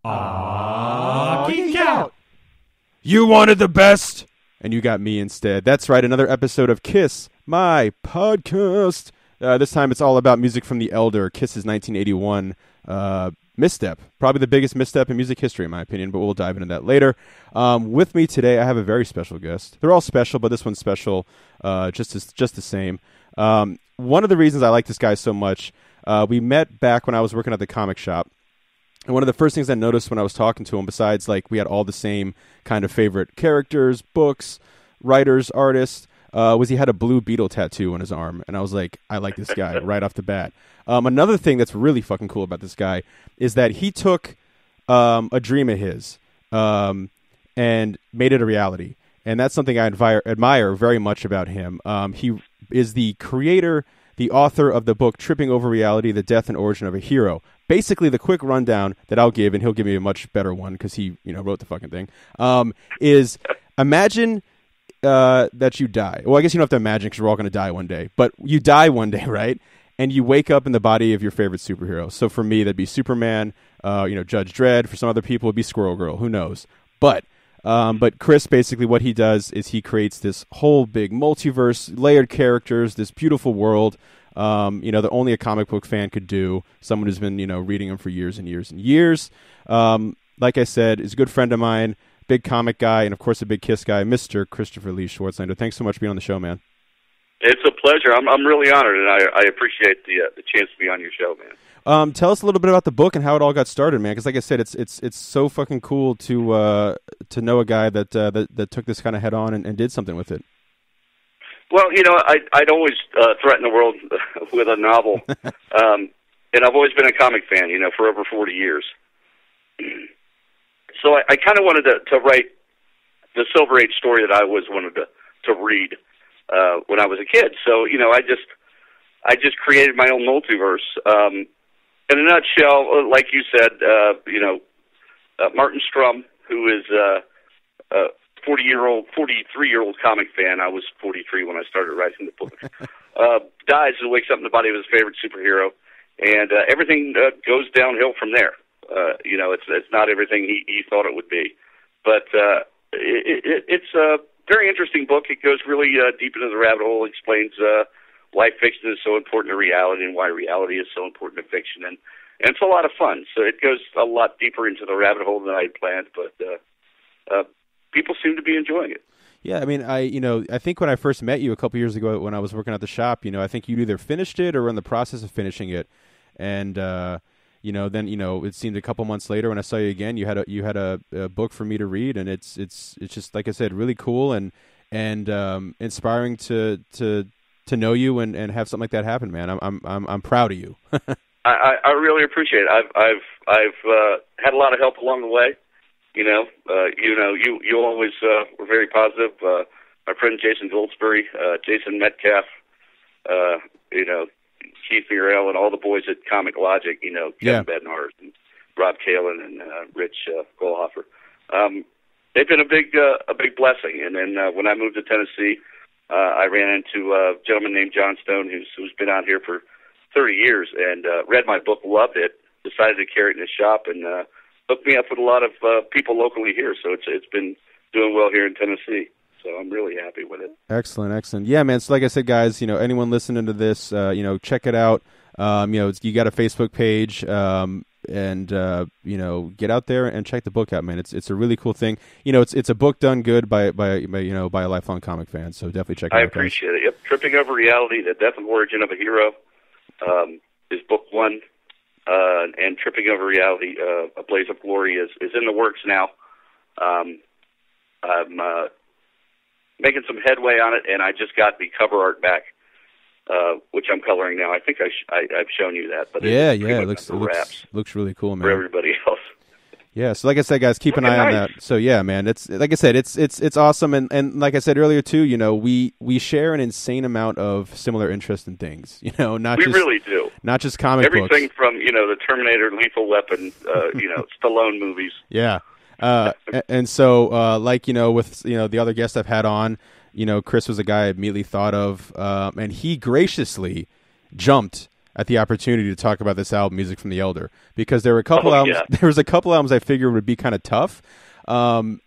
Geek Out! You wanted the best, and you got me instead. That's right, another episode of Kiss, my podcast. This time it's all about music from The Elder, Kiss's 1981 misstep. Probably the biggest misstep in music history, in my opinion, but we'll dive into that later. With me today, I have a very special guest. They're all special, but this one's special just the same. One of the reasons I like this guy so much, we met back when I was working at the comic shop. And one of the first things I noticed when I was talking to him, besides like we had all the same kind of favorite characters, books, writers, artists, was he had a blue beetle tattoo on his arm. And I was like, I like this guy right off the bat. Another thing that's really fucking cool about this guy is that he took a dream of his and made it a reality. And that's something I admire very much about him. He is the creator, the author of the book Tripping Over Reality, The Death and Origin of a Hero. Basically, the quick rundown that I'll give, and he'll give me a much better one because he, wrote the fucking thing, is imagine that you die. Well, I guess you don't have to imagine because we're all going to die one day. But you die one day, right? And you wake up in the body of your favorite superhero. So for me, that'd be Superman, Judge Dredd. For some other people, it'd be Squirrel Girl. Who knows? But Chris, basically what he does is he creates this whole big multiverse, layered characters, this beautiful world, that only a comic book fan could do, someone who's been, reading them for years and years and years. Like I said, is a good friend of mine, big comic guy, and of course a big Kiss guy, Mr. Christopher Lee Swartzlander. Thanks so much for being on the show, man. It's a pleasure. I'm really honored, and I appreciate the chance to be on your show, man. Tell us a little bit about the book and how it all got started, man. Because like I said, it's so fucking cool to know a guy that took this kind of head on and did something with it. Well, I'd always threaten the world with a novel, and I've always been a comic fan, for over 40 years. So I kind of wanted to write the Silver Age story that I always wanted to read when I was a kid. So I just created my own multiverse. In a nutshell, like you said, Martin Strum, who is a 43-year-old comic fan. I was 43 when I started writing the book. Dies and wakes up in the body of his favorite superhero, and everything goes downhill from there. It's not everything he thought it would be, but it's a very interesting book. It goes really deep into the rabbit hole. Explains why fiction is so important to reality and why reality is so important to fiction, and it's a lot of fun. So it goes a lot deeper into the rabbit hole than I had planned, but people seem to be enjoying it. Yeah, I mean, I think when I first met you a couple years ago when I was working at the shop, I think you'd either finished it or were in the process of finishing it, and then it seemed a couple months later when I saw you again, you had a book for me to read, and it's just like I said, really cool and inspiring to know you and have something like that happen, man. I'm proud of you. I really appreciate it. I've had a lot of help along the way. You always were very positive. My friend Jason Goldsberry, Jason Metcalf, Keith Murrell, and all the boys at Comic Logic, Kevin Bednar and Rob Kalin and Rich Goldhofer. They've been a big blessing. And then when I moved to Tennessee, I ran into a gentleman named John Stone who's been out here for 30 years and read my book, loved it, decided to carry it in his shop, and hooked me up with a lot of people locally here. So it's been doing well here in Tennessee. So I'm really happy with it. Excellent. Yeah, man. So like I said, guys, anyone listening to this, check it out. You got a Facebook page, and get out there and check the book out, man. It's a really cool thing. It's a book done good by a lifelong comic fan. So definitely check it out. I appreciate it. Yep. Tripping Over Reality, The Death and Origin of a Hero, is book one. And Tripping Over Reality, A Blaze of Glory is in the works now. I'm making some headway on it, and I just got the cover art back, which I'm coloring now. I think I've shown you that. But it looks really cool, man. For everybody else. Yeah, so like I said, guys, keep an eye on that. So yeah, man, it's like I said, it's awesome, and like I said earlier too, we share an insane amount of similar interest in things. We really do. Not just comic books. Everything from the Terminator, Lethal Weapon, Stallone movies. Yeah, and so with the other guests I've had on, Chris was a guy I immediately thought of, and he graciously jumped at the opportunity to talk about this album, Music from the Elder, because there were a couple albums. Yeah. There was a couple albums I figured would be kind of tough, and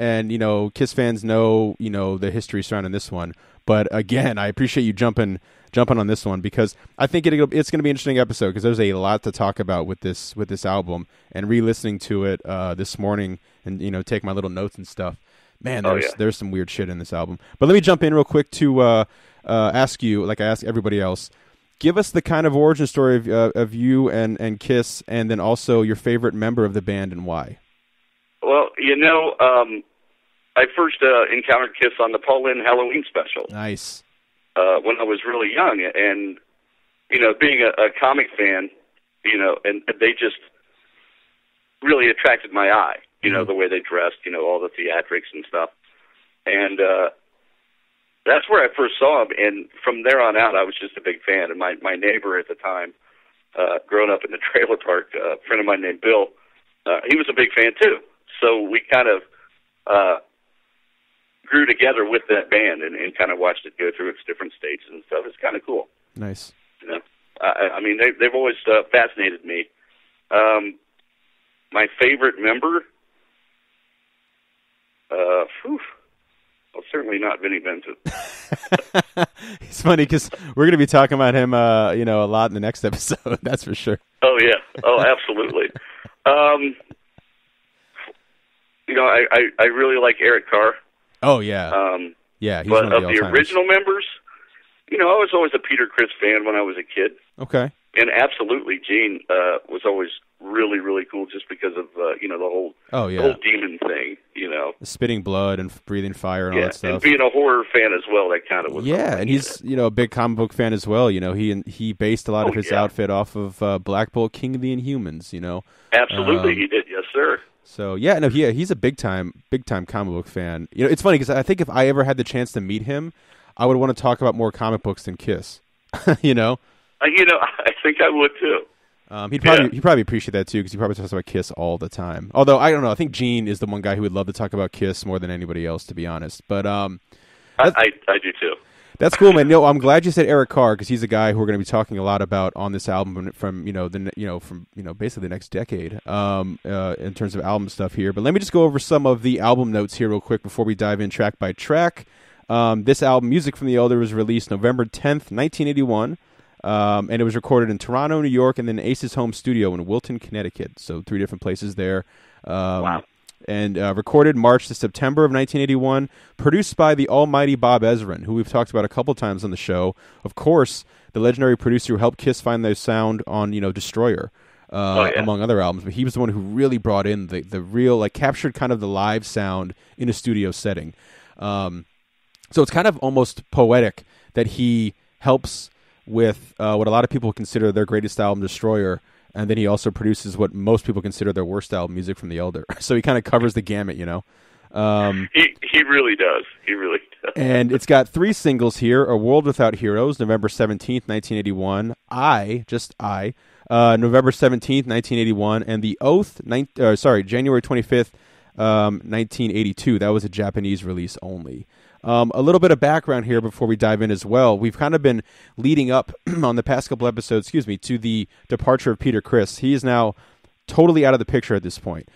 Kiss fans know the history surrounding this one. But again, I appreciate you jumping on this one, because I think it's going to be an interesting episode, because there's a lot to talk about with this album, and re-listening to it this morning, and take my little notes and stuff. Man, there's some weird shit in this album. But let me jump in real quick to ask you, like I ask everybody else, give us the kind of origin story of you and Kiss, and then also your favorite member of the band and why. Well, I first encountered Kiss on the Paul Lynde Halloween special. Nice. When I was really young, and being a comic fan, and they just really attracted my eye. The way they dressed, all the theatrics and stuff, and that's where I first saw him. And from there on out, I was just a big fan. And my neighbor at the time, growing up in the trailer park, a friend of mine named Bill, he was a big fan too. So we kind of grew together with that band and kind of watched it go through its different stages and stuff. It's kind of cool. Nice. I mean, they've always fascinated me. My favorite member, well, certainly not Vinnie Vincent. It's funny because we're going to be talking about him, a lot in the next episode. That's for sure. Oh yeah. Oh, absolutely. I really like Eric Carr. Oh yeah. Yeah. He's but one of the original members, I was always a Peter Criss fan when I was a kid. Okay. And absolutely, Gene was always really, really cool, just because of the whole the whole demon thing. The spitting blood and breathing fire and all that stuff. And being a horror fan as well, that kind of was. Yeah, and he's a big comic book fan as well. He based a lot of his outfit off of Black Bolt, King of the Inhumans. Absolutely, he did. Yes, sir. So he's a big time comic book fan. It's funny because I think if I ever had the chance to meet him, I would want to talk about more comic books than Kiss. I think I would too. He'd probably appreciate that too, because he probably talks about Kiss all the time. Although I don't know, I think Gene is the one guy who would love to talk about Kiss more than anybody else, to be honest. But I do too. That's cool, man. I'm glad you said Eric Carr, because he's a guy who we're going to be talking a lot about on this album from basically the next decade in terms of album stuff here. But let me just go over some of the album notes here real quick before we dive in track by track. This album, Music from the Elder, was released November 10th, 1981. And it was recorded in Toronto, New York, and then Ace's home studio in Wilton, Connecticut. So 3 different places there. Wow. And recorded March to September of 1981. Produced by the almighty Bob Ezrin, who we've talked about a couple times on the show. Of course, the legendary producer who helped Kiss find their sound on, Destroyer, among other albums. But he was the one who really brought in the real, captured kind of the live sound in a studio setting. So it's kind of almost poetic that he helps with what a lot of people consider their greatest album, Destroyer, and then he also produces what most people consider their worst album, Music from the Elder. So he kind of covers the gamut, He really does. He really does. And it's got 3 singles here: A World Without Heroes, November 17th, 1981; November 17th, 1981; and The Oath, January 25th, 1982. That was a Japanese release only. A little bit of background here before we dive in as well. We've kind of been leading up on the past couple episodes, to the departure of Peter Criss. He is now totally out of the picture at this point.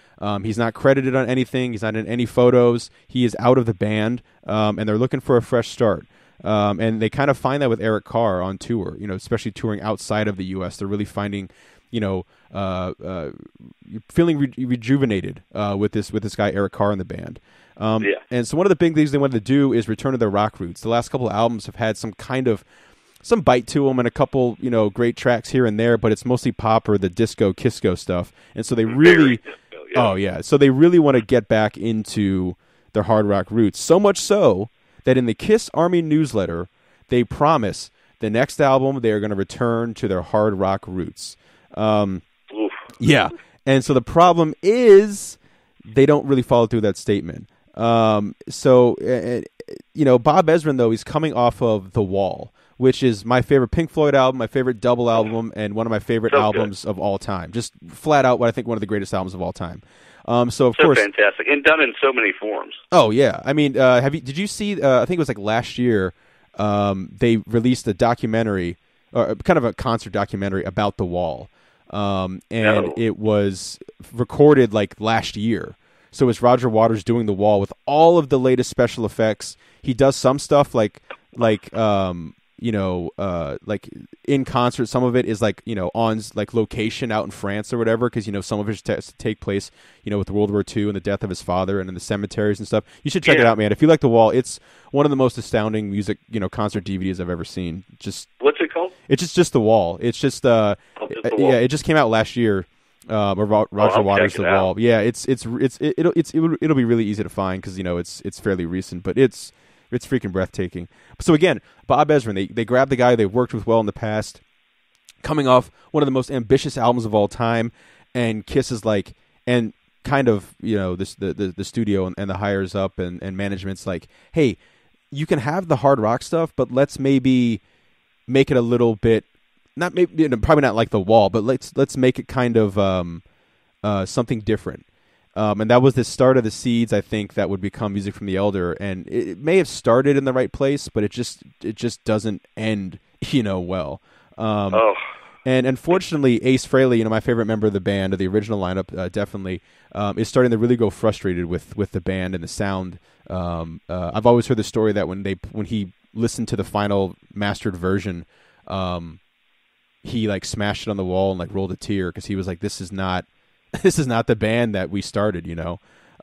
He's not credited on anything. He's not in any photos. He is out of the band, and they're looking for a fresh start. And they kind of find that with Eric Carr on tour, especially touring outside of the U.S. They're really finding, feeling rejuvenated with this guy Eric Carr in the band. And so one of the big things they wanted to do is return to their rock roots. The last couple of albums have had some bite to them and a couple, great tracks here and there, but it's mostly pop or the disco, Kisco stuff. And so they really, so they really want to get back into their hard rock roots. So much so that in the Kiss Army newsletter, they promise the next album they are going to return to their hard rock roots. Yeah. And so the problem is they don't really follow through that statement. Bob Ezrin, though, he's coming off of The Wall, which is my favorite Pink Floyd album, my favorite double album, and one of my favorite albums of all time. Just flat out what I think one of the greatest albums of all time. So of course, fantastic, and done in so many forms. Oh yeah, I mean, did you see? I think it was last year. They released a documentary kind of a concert documentary about The Wall. It was recorded like last year. So it's Roger Waters doing The Wall with all of the latest special effects. He does some stuff like in concert. Some of it is like, on like location out in France or whatever, because, some of it has to take place, with World War II and the death of his father and in the cemeteries and stuff. You should check it out, man. If you like The Wall, it's one of the most astounding music, concert DVDs I've ever seen. What's it called? It's just The Wall. It's just, it just came out last year. Roger Waters' The Wall. Yeah, it'll be really easy to find because it's fairly recent, but it's freaking breathtaking. So again, Bob Ezrin, they grabbed the guy they worked with well in the past, coming off one of the most ambitious albums of all time, and Kiss is like, and kind of the studio and the hires up and management's like, hey, you can have the hard rock stuff, but let's maybe make it a little bit. Not maybe, probably not like The Wall, but let's make it kind of something different. And that was the start of the seeds, I think, that would become Music from the Elder. And it may have started in the right place, but it just doesn't end, well. And unfortunately, Ace Frehley, my favorite member of the band, of the original lineup, definitely, is starting to really go frustrated with the band and the sound. I've always heard the story that when he listened to the final mastered version, he like smashed it on the wall and like rolled a tear because he was like, this is not the band that we started,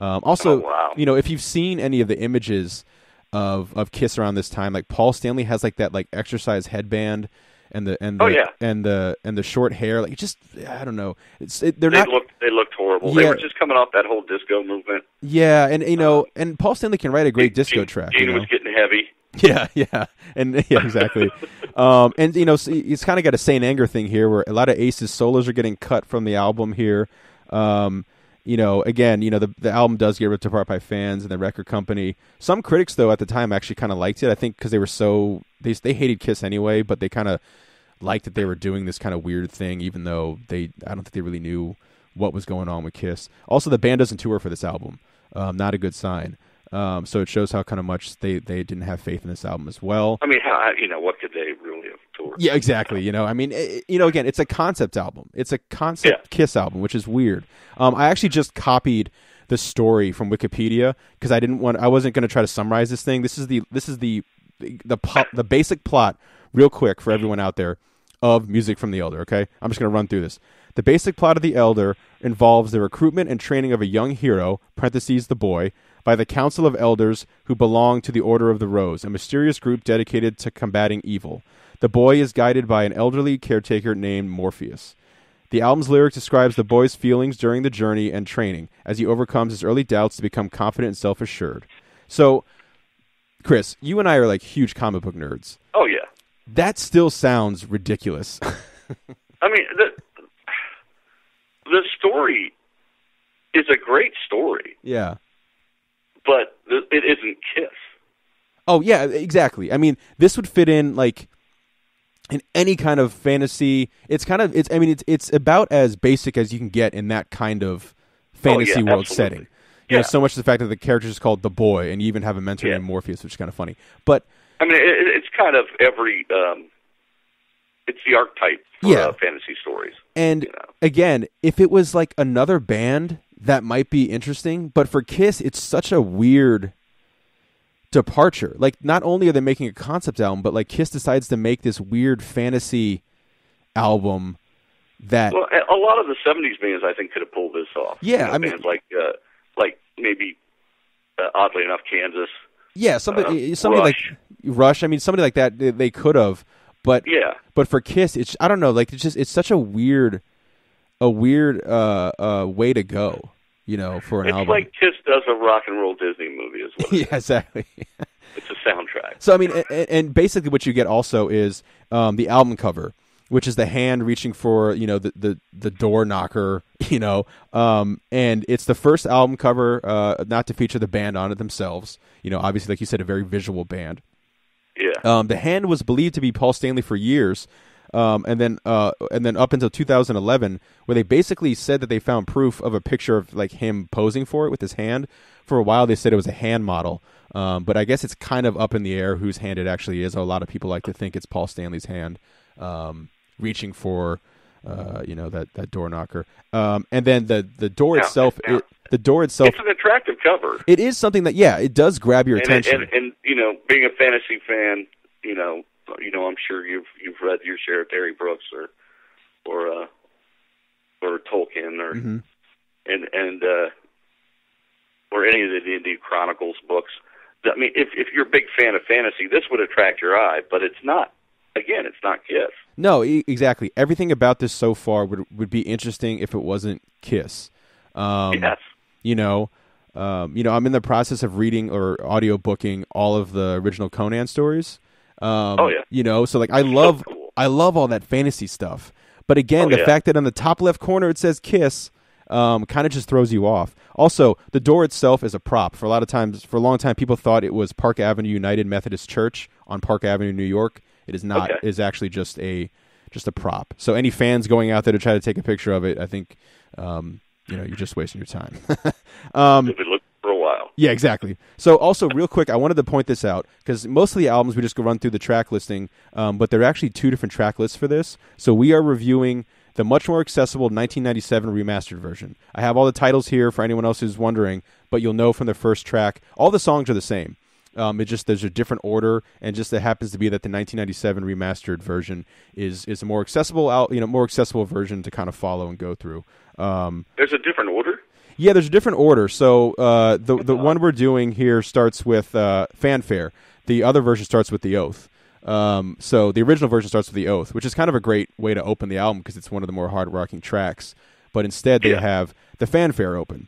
Also, if you've seen any of the images of Kiss around this time, like Paul Stanley has like that like exercise headband and the short hair, like just, I don't know. They looked horrible. Yeah. They were just coming off that whole disco movement. Yeah, and and Paul Stanley can write a great disco track. Gene was getting heavy. Yeah, and yeah, exactly. And it's kind of got a Saint Anger thing here, where a lot of Ace's solos are getting cut from the album here. Again, the album does get ripped apart by fans and the record company. Some critics, though, at the time actually kind of liked it. I think because they were they hated Kiss anyway, but they kind of liked that they were doing this kind of weird thing, even though I don't think they really knew what was going on with Kiss. Also, the band doesn't tour for this album. Not a good sign. So it shows how kind of much they didn't have faith in this album as well. I mean, what could they really have toured? Yeah, exactly. I mean, again, it's a concept album. It's a concept Kiss album, which is weird. I actually just copied the story from Wikipedia because I wasn't going to try to summarize this thing. This is the basic plot, real quick for everyone out there, of Music from the Elder. Okay, I'm just going to run through this. The basic plot of the Elder involves the recruitment and training of a young hero (the boy) by the Council of Elders who belong to the Order of the Rose, a mysterious group dedicated to combating evil. The boy is guided by an elderly caretaker named Morpheus. The album's lyric describes the boy's feelings during the journey and training as he overcomes his early doubts to become confident and self-assured. So, Chris, you and I are like huge comic book nerds. Oh, yeah. That still sounds ridiculous. I mean, the story is a great story. Yeah. But it isn't Kiss. Oh, yeah, exactly. I mean, this would fit in, like, in any kind of fantasy. It's about as basic as you can get in that kind of fantasy world setting. So much the fact that the character is called the boy, and you even have a mentor named Morpheus, which is kind of funny. But I mean, it's kind of every it's the archetype for fantasy stories. And again, if it was like another band, that might be interesting. But for Kiss, it's such a weird departure. Like, not only are they making a concept album, but like Kiss decides to make this weird fantasy album that. Well, a lot of the '70s bands, I think, could have pulled this off. Yeah, I mean, bands like maybe oddly enough, Kansas. Yeah, somebody like Rush. I mean, somebody like that they could have, but for Kiss, it's, I don't know. Like, it's such a weird way to go. For an album. It's like Kiss does a rock and roll Disney movie as well. Yeah, exactly. It's a soundtrack. So, I mean, and basically what you get also is the album cover, which is the hand reaching for, the door knocker, and it's the first album cover not to feature the band on it themselves. Obviously, like you said, a very visual band. Yeah. The hand was believed to be Paul Stanley for years. And then up until 2011, where they basically said that they found proof of a picture of like him posing for it with his hand. For a while, they said it was a hand model, but I guess it's kind of up in the air whose hand it actually is. A lot of people like to think it's Paul Stanley's hand. reaching for that door knocker. And then the door itself. The door itself. It's an attractive cover. It is something that it does grab your attention. And being a fantasy fan, I'm sure you've read your share of Terry Brooks or Tolkien or mm-hmm. and or any of the D&D Chronicles books. I mean, if you're a big fan of fantasy, this would attract your eye, but it's not. Again, it's not Kiss. No, exactly. Everything about this so far would be interesting if it wasn't Kiss. Yes. I'm in the process of reading or audiobooking all of the original Conan stories. So like I love all that fantasy stuff. But again, the fact that on the top left corner it says Kiss kind of just throws you off. Also, the door itself is a prop. For a long time, people thought it was Park Avenue United Methodist Church on Park Avenue, New York. It is not. It is actually just a prop. So any fans going out there to try to take a picture of it, I think, you're just wasting your time. If it looked for a while. Yeah, exactly. So also, real quick, I wanted to point this out because most of the albums we just go run through the track listing, but there are actually two different track lists for this. So we are reviewing the much more accessible 1997 remastered version. I have all the titles here for anyone else who's wondering, but you'll know from the first track, all the songs are the same. There's a different order, and just it happens to be that the 1997 remastered version is a more accessible version to kind of follow and go through. There's a different order? Yeah, there's a different order. So the one we're doing here starts with Fanfare. The other version starts with The Oath. So the original version starts with The Oath, which is kind of a great way to open the album because it's one of the more hard-rocking tracks. But instead they have the Fanfare open,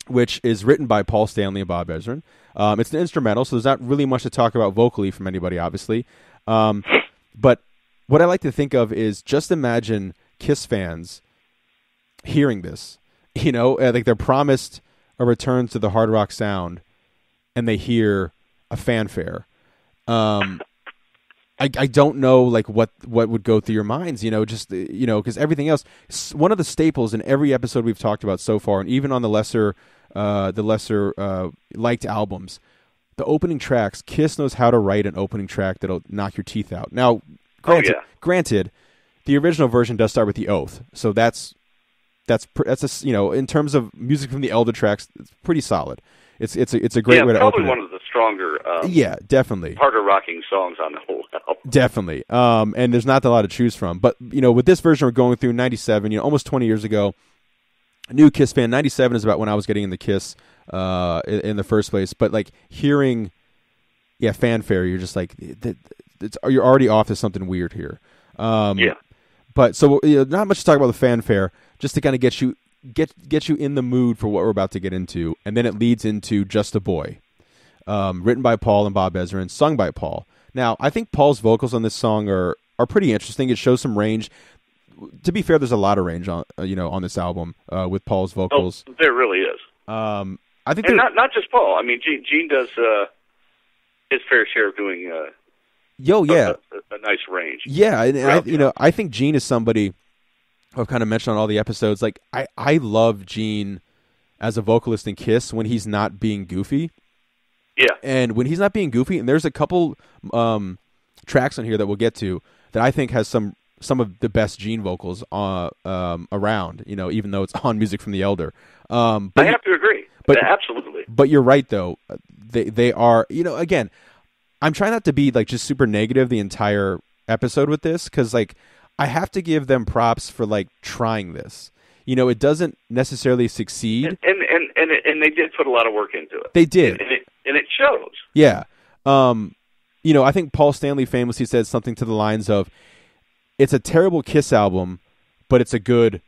which is written by Paul Stanley and Bob Ezrin. It's an instrumental, so there's not really much to talk about vocally from anybody, obviously. But what I like to think of is just imagine Kiss fans hearing this. Like they're promised a return to the hard rock sound, and they hear a fanfare. I don't know like what would go through your minds, because everything else. One of the staples in every episode we've talked about so far, and even on the lesser liked albums, the opening tracks. Kiss knows how to write an opening track that'll knock your teeth out. Now, granted, the original version does start with The Oath, so that's in terms of music from the Elder tracks, it's pretty solid. It's a great way to open it. Probably one of the stronger, definitely harder rocking songs on the whole album. Definitely, and there's not a lot to choose from. But with this version we're going through 97, almost 20 years ago. New Kiss fan. 97 is about when I was getting into Kiss in the first place. But like hearing, fanfare, you're just like, you're already off to something weird here. But so not much to talk about the fanfare. Just to kind of get you in the mood for what we're about to get into, and then it leads into Just a Boy, written by Paul and Bob Ezrin, sung by Paul. Now, I think Paul's vocals on this song are pretty interesting. It shows some range. To be fair, there's a lot of range on this album with Paul's vocals. Oh, there really is. I think, and not just Paul. I mean, Gene does his fair share of doing. A nice range. Yeah, and I think Gene is somebody I've kind of mentioned on all the episodes. Like I love Gene as a vocalist in Kiss when he's not being goofy. Yeah, and when he's not being goofy, and there's a couple tracks on here that we'll get to that I think has some of the best Gene vocals around. Even though it's on Music from the Elder. But I have to agree. Absolutely. But you're right, though. They are. Again, I'm trying not to be like just super negative the entire episode with this because like I have to give them props for like trying this. It doesn't necessarily succeed, and they did put a lot of work into it. They did, and it shows. Yeah. I think Paul Stanley famously said something to the lines of, "It's a terrible Kiss album, but it's a good,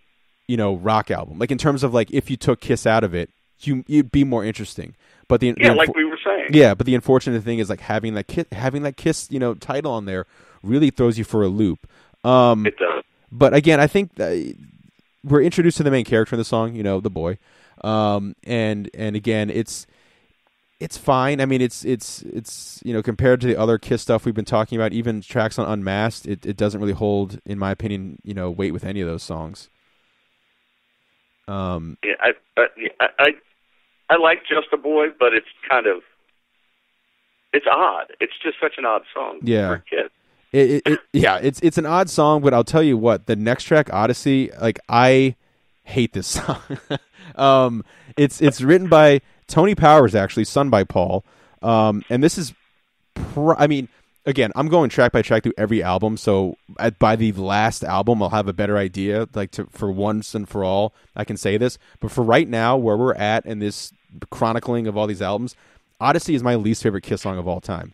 rock album." Like in terms of like if you took Kiss out of it, you'd be more interesting. But like we were saying. Yeah, but the unfortunate thing is like having that Kiss, title on there really throws you for a loop. It does. But again, I think we're introduced to the main character in the song, the boy, and again, it's fine. I mean, it's compared to the other Kiss stuff we've been talking about, even tracks on Unmasked, it doesn't really hold, in my opinion, weight with any of those songs. I like Just a Boy, but it's odd. It's just such an odd song for a kid. It's an odd song, but I'll tell you what, the next track, Odyssey, like I hate this song. It's written by Tony Powers, actually, sung by Paul. And this is, again, I'm going track by track through every album, so by the last album, I'll have a better idea. For once and for all, I can say this. But for right now, where we're at in this chronicling of all these albums, Odyssey is my least favorite Kiss song of all time.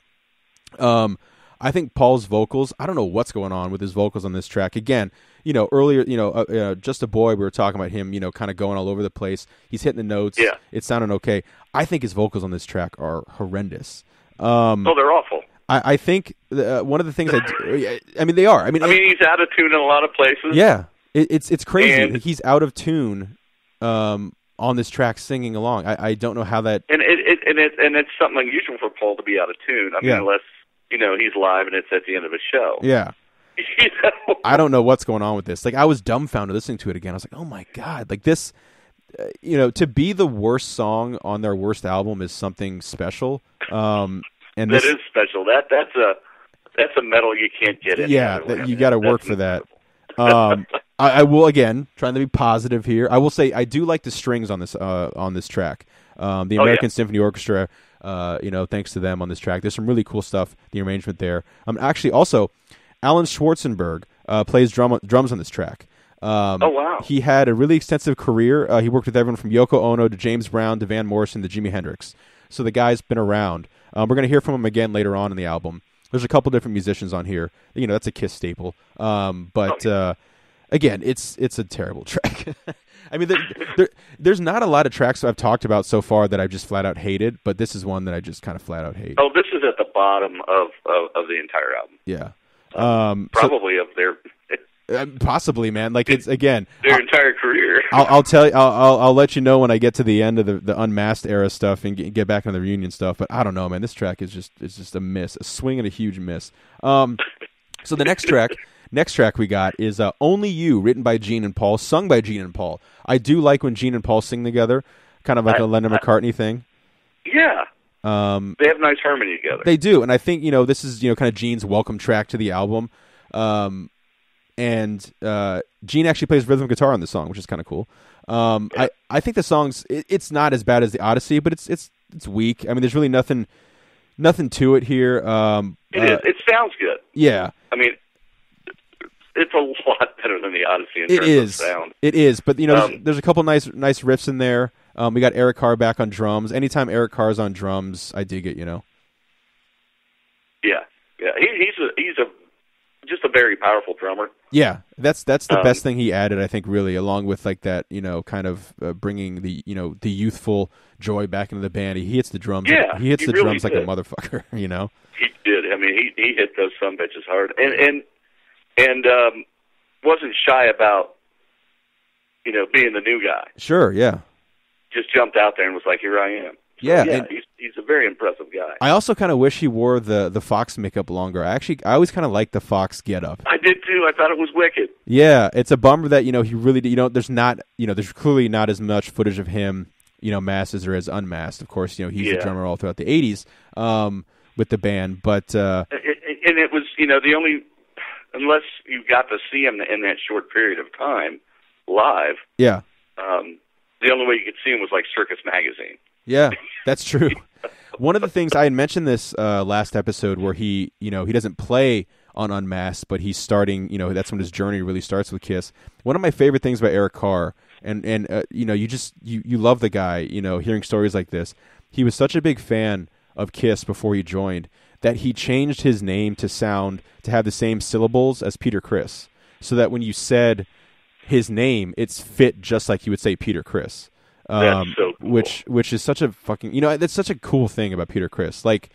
I think Paul's vocals, I don't know what's going on with his vocals on this track. Again, earlier, Just a Boy, we were talking about him, kind of going all over the place. He's hitting the notes. Yeah. It's sounding okay. I think his vocals on this track are horrendous. They're awful. I think one of the things they are. I mean, he's out of tune in a lot of places. Yeah, it's crazy. And he's out of tune on this track singing along. I don't know how that. And it's something unusual for Paul to be out of tune. Unless he's live and it's at the end of a show. Yeah. I don't know what's going on with this. Like, I was dumbfounded listening to it again. I was like, oh my God, like this. To be the worst song on their worst album is something special. And that is special. That's a medal you can't get in. Yeah, you got to work for that. I will, again, trying to be positive here, I will say I do like the strings on this track. The American Symphony Orchestra, thanks to them on this track. There's some really cool stuff, the arrangement there. Actually, also, Alan Schwarzenberg plays drums on this track. Oh, wow. He had a really extensive career. He worked with everyone from Yoko Ono to James Brown to Van Morrison to Jimi Hendrix. So the guy's been around. We're going to hear from him again later on in the album. There's a couple different musicians on here. That's a Kiss staple. Again, it's a terrible track. I mean, there's not a lot of tracks I've talked about so far that I've just flat out hated, but this is one that I just kind of flat out hate. Oh, this is at the bottom of the entire album. Yeah. Probably of their... possibly, man. Like, it's, again... their entire career. I'll tell you, I'll let you know when I get to the end of the Unmasked era stuff and get back on the reunion stuff, but I don't know, man. This track is just a miss. A swing and a huge miss. So the next track we got is Only You, written by Gene and Paul, sung by Gene and Paul. I do like when Gene and Paul sing together, kind of like a Lennon McCartney thing. Yeah. They have nice harmony together. They do, and I think, this is, kind of Gene's welcome track to the album. And Gene actually plays rhythm guitar on the song, which is kind of cool. I think the song's it's not as bad as the Odyssey, but it's weak. I mean, there's really nothing to it here. It sounds good. Yeah. I mean, it's a lot better than the Odyssey in terms of sound. It is, but there's a couple nice riffs in there. We got Eric Carr back on drums. Anytime Eric Carr's on drums, I dig it. Yeah. He's just a very powerful drummer. Yeah, that's the best thing he added, I think, really, along with like that, kind of bringing the the youthful joy back into the band. He hits the drums. Yeah, he hits the really drums did. Like a motherfucker. He did. I mean, he hit those sumbitches hard, and wasn't shy about being the new guy. Sure, yeah. Just jumped out there and was like, "Here I am." So, yeah, he's a very impressive guy. I also kind of wish he wore the Fox makeup longer. I always kind of liked the Fox getup. I did too. I thought it was wicked. Yeah, it's a bummer that he really there's clearly not as much footage of him masked as there is unmasked. Of course, he's the drummer all throughout the '80s with the band, but and it was the only, unless you got to see him in that short period of time live. Yeah. The only way you could see him was like Circus Magazine. Yeah, that's true. One of the things I had mentioned this last episode where he doesn't play on Unmasked, but he's starting, that's when his journey really starts with Kiss. One of my favorite things about Eric Carr, and you love the guy, hearing stories like this. He was such a big fan of Kiss before he joined that he changed his name to have the same syllables as Peter Criss, so that when you said his name, it's fit just like you would say Peter Criss. That's so cool. Which is such a fucking, that's such a cool thing about Peter Criss. Like,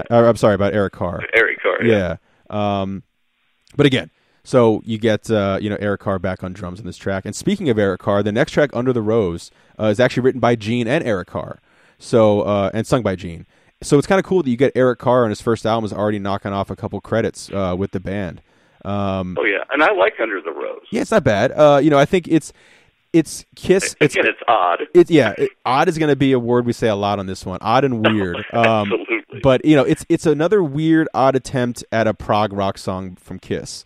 I'm sorry, about Eric Carr. Eric Carr, yeah. But again, so you get, Eric Carr back on drums on this track. And speaking of Eric Carr, the next track, Under the Rose, is actually written by Gene and Eric Carr. So, and sung by Gene. So it's kind of cool that you get Eric Carr on his first album is already knocking off a couple credits with the band. And I like Under the Rose. Yeah, it's not bad. I think it's Kiss. Again, it's odd. Odd is going to be a word we say a lot on this one. Odd and weird. Absolutely. absolutely. But it's another weird, odd attempt at a prog rock song from Kiss.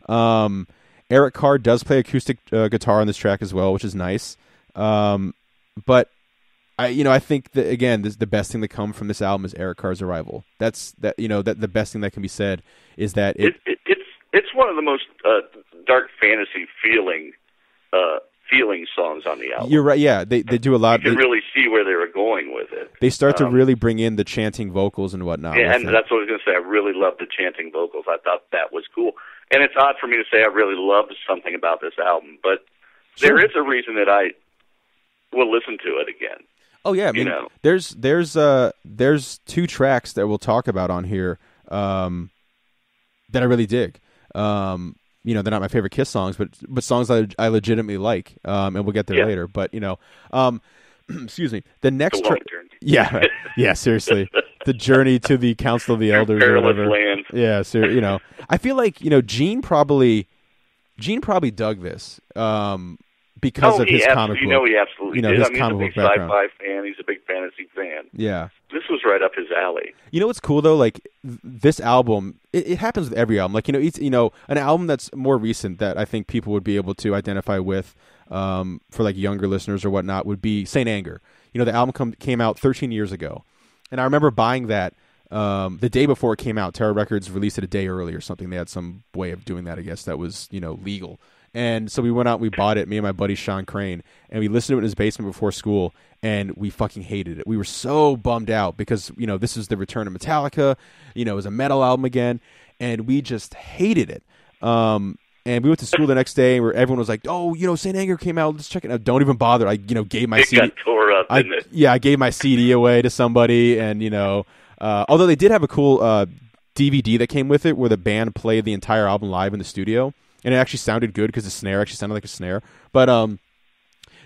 Eric Carr does play acoustic guitar on this track as well, which is nice. But I think that again, the best thing to come from this album is Eric Carr's arrival. That's the best thing that can be said is that it's one of the most dark fantasy feeling songs on the album. You're right. Yeah, they do a lot. You can really see where they were going with it. They start to really bring in the chanting vocals and whatnot. Yeah, and that's what I was going to say. I really love the chanting vocals. I thought that was cool. And it's odd for me to say I really loved something about this album, but there is a reason that I will listen to it again. Oh yeah, I mean, there's two tracks that we'll talk about on here that I really dig. They're not my favorite Kiss songs, but songs that I legitimately like, and we'll get there later. But excuse me, the next track. Yeah, right. Yeah, seriously, the journey to the Council of the Elders or whatever. Land. Yeah, I feel like Gene probably dug this. Because of his comic book. He absolutely did. His he's comic a big book background. sci-fi fan. He's a big fantasy fan. Yeah. This was right up his alley. You know what's cool, though? Like, this album, it happens with every album. Like, it's, an album that's more recent that I think people would be able to identify with for, like, younger listeners or whatnot would be Saint Anger. The album came out 13 years ago. And I remember buying that the day before it came out. Terror Records released it a day early or something. They had some way of doing that, I guess, that was, legal. And so we went out and we bought it, me and my buddy Sean Crane, and we listened to it in his basement before school, and we fucking hated it. We were so bummed out because, this is the return of Metallica, it was a metal album again, and we just hated it. And we went to school the next day, and everyone was like, oh, St. Anger came out, let's check it out. Don't even bother. I, gave my CD. It got tore up, didn't it? Yeah, I gave my CD away to somebody, and, although they did have a cool DVD that came with it where the band played the entire album live in the studio. And it actually sounded good because the snare actually sounded like a snare. But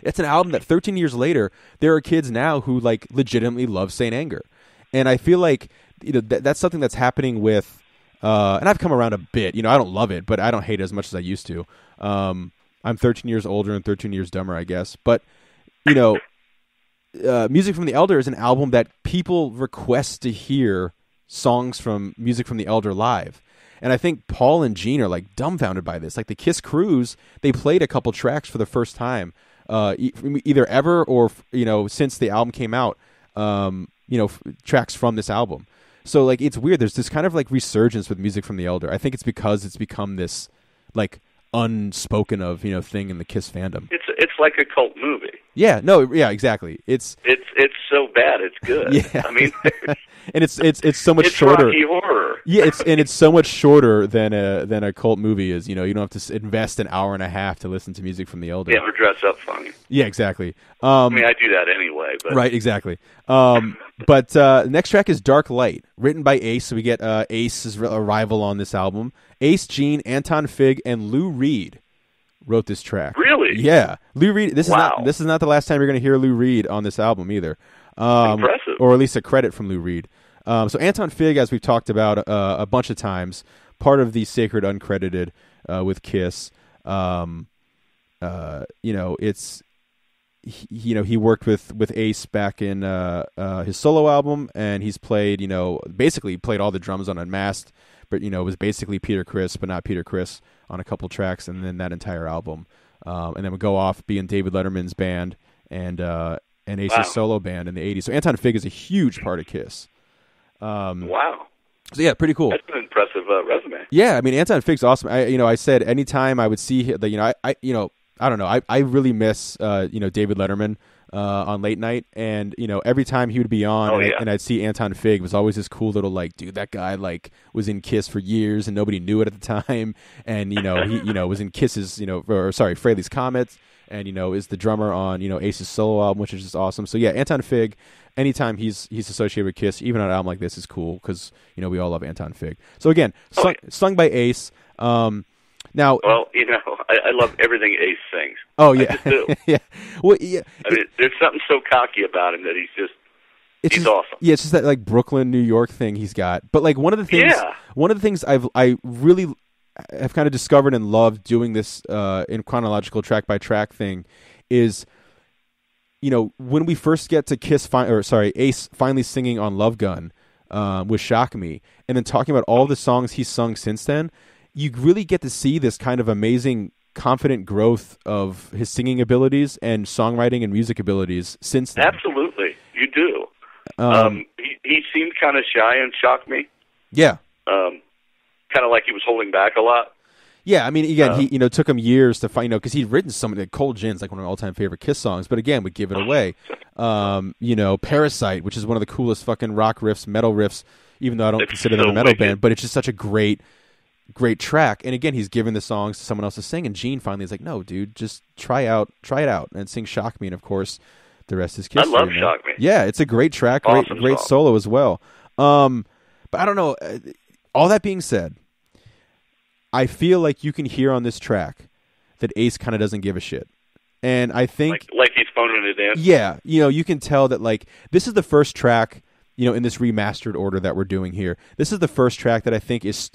it's an album that 13 years later, there are kids now who like legitimately love Saint Anger. And I feel like that's something that's happening with, and I've come around a bit. I don't love it, but I don't hate it as much as I used to. I'm 13 years older and 13 years dumber, I guess. But, Music from the Elder is an album that people request to hear songs from Music from the Elder live. And I think Paul and Gene are like dumbfounded by this. Like the Kiss Cruise, they played a couple tracks for the first time, either ever or since the album came out. Tracks from this album. So like it's weird. There's this kind of like resurgence with Music from the Elder. I think it's because it's become this like unspoken of thing in the Kiss fandom. It's like a cult movie. Yeah. No. Yeah. Exactly. It's so bad it's good. Yeah. I mean. And it's so much it's shorter. Rocky Horror. Yeah, it's so much shorter than a cult movie is. You don't have to invest an hour and a half to listen to Music from the Elder. Yeah, or dress up funny. Yeah, exactly. I mean, I do that anyway. But. Right, exactly. But next track is Dark Light, written by Ace. So we get Ace's arrival on this album. Ace, Gene, Anton Fig, and Lou Reed wrote this track. Really? Yeah, Lou Reed. This is not the last time you're going to hear Lou Reed on this album either. Impressive. Or at least a credit from Lou Reed. So Anton Fig, as we've talked about a bunch of times, part of the Sacred Uncredited with Kiss. He worked with Ace back in his solo album, and he's played basically played all the drums on Unmasked, but it was basically Peter Criss, but not Peter Criss on a couple tracks, and then that entire album, and then would go off being David Letterman's band and Ace's solo band in the '80s. So Anton Fig is a huge part of Kiss. Wow. So yeah, pretty cool. That's an impressive resume. Yeah, I mean Anton Fig's awesome. I said anytime I would see I don't know. I really miss David Letterman on late night, and every time he would be on, and I'd see Anton Fig, it was always this cool little like, dude, that guy like was in Kiss for years and nobody knew it at the time, and he was in Kiss's Frehley's Comets, and is the drummer on Ace's solo album, which is just awesome. So yeah, Anton Fig. Anytime he's associated with Kiss, even on an album like this, is cool because we all love Anton Fig. So again, sung by Ace. Now, well, I love everything Ace sings. Oh yeah, I just do. Yeah. Well, yeah. I mean, there's something so cocky about him that he's awesome. Yeah, it's just that like Brooklyn, New York thing he's got. But like one of the things I really have kind of discovered and loved doing this in chronological track by track thing is. When we first get to Ace finally singing on Love Gun, with Shock Me, and then talking about all the songs he's sung since then, you really get to see this kind of amazing, confident growth of his singing abilities and songwriting and music abilities since then. Absolutely, you do. He seemed kind of shy and Shock Me. Yeah. Kind of like he was holding back a lot. Yeah, I mean, again, he took him years to find, because he'd written something like Cold Gin's like one of my all-time favorite Kiss songs, but again, would give it away. Parasite, which is one of the coolest fucking rock riffs, metal riffs, even though I don't consider them a metal band, but it's just such a great track. And again, he's giving the songs to someone else to sing, and Gene finally is like, no, dude, just try it out, and sing Shock Me, and of course, the rest is history. I love Shock Me. Yeah, it's a great track, Awesome great song. solo as well. But I don't know, all that being said, I feel like you can hear on this track that Ace kind of doesn't give a shit. And I think... Like he's phoning it in? Yeah. You can tell that, like, this is the first track, in this remastered order that we're doing here. This is the first track that I think is...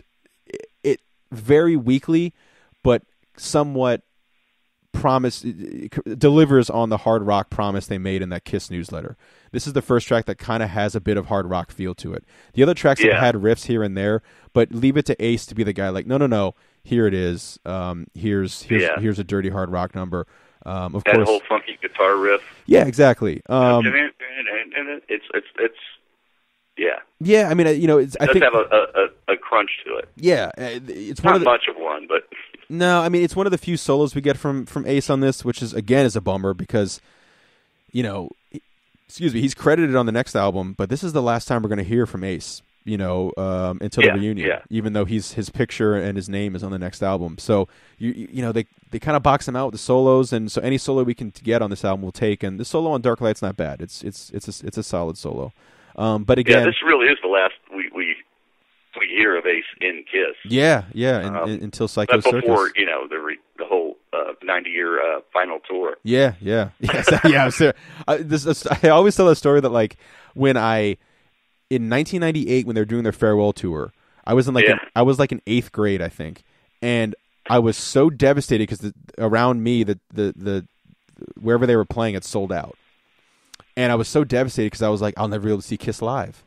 It very weakly, but somewhat delivers on the hard rock promise they made in that Kiss newsletter. This is the first track that kind of has a bit of hard rock feel to it. The other tracks have had riffs here and there, but leave it to Ace to be the guy like, no, here it is. Here's a dirty hard rock number. Of that course, whole funky guitar riff. Yeah, exactly. Yeah, I mean, I think have a crunch to it. Yeah, it's not much of one, but no, I mean, it's one of the few solos we get from Ace on this, which is a bummer because, he's credited on the next album, but this is the last time we're going to hear from Ace, until the reunion, even though his picture and his name is on the next album. So they kind of box him out with the solos, and so any solo we can get on this album we'll take. And the solo on Dark Light's not bad. It's a solid solo. But again, this really is the last we hear of Ace in Kiss. Yeah, until Psycho Circus. Before the whole 90-year final tour. Yeah. I always tell that story that like when in 1998 when they're doing their farewell tour, I was in I was like in 8th grade, I think, and I was so devastated because around me the wherever they were playing it sold out, and I was so devastated because I was like, I'll never be able to see Kiss live.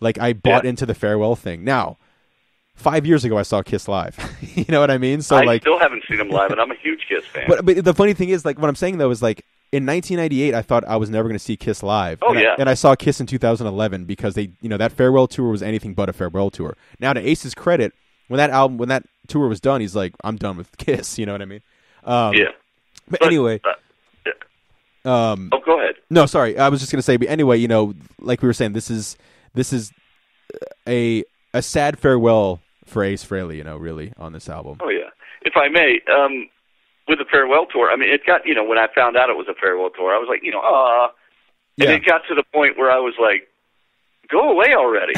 Like I bought into the farewell thing. Now, 5 years ago I saw Kiss live. You know what I mean? So I still haven't seen them live, and I'm a huge Kiss fan. But the funny thing is, like what I'm saying though is like in 1998 I thought I was never going to see Kiss live. And I saw Kiss in 2011 because they that farewell tour was anything but a farewell tour. Now to Ace's credit, when that tour was done, he's like, I'm done with Kiss. You know what I mean? But anyway. Go ahead. No, sorry. I was just going to say. But anyway, like we were saying, this is a sad farewell for Ace Frehley, really, on this album. Oh yeah. If I may, with the farewell tour, I mean, it got when I found out it was a farewell tour, I was like, and it got to the point where I was like, go away already.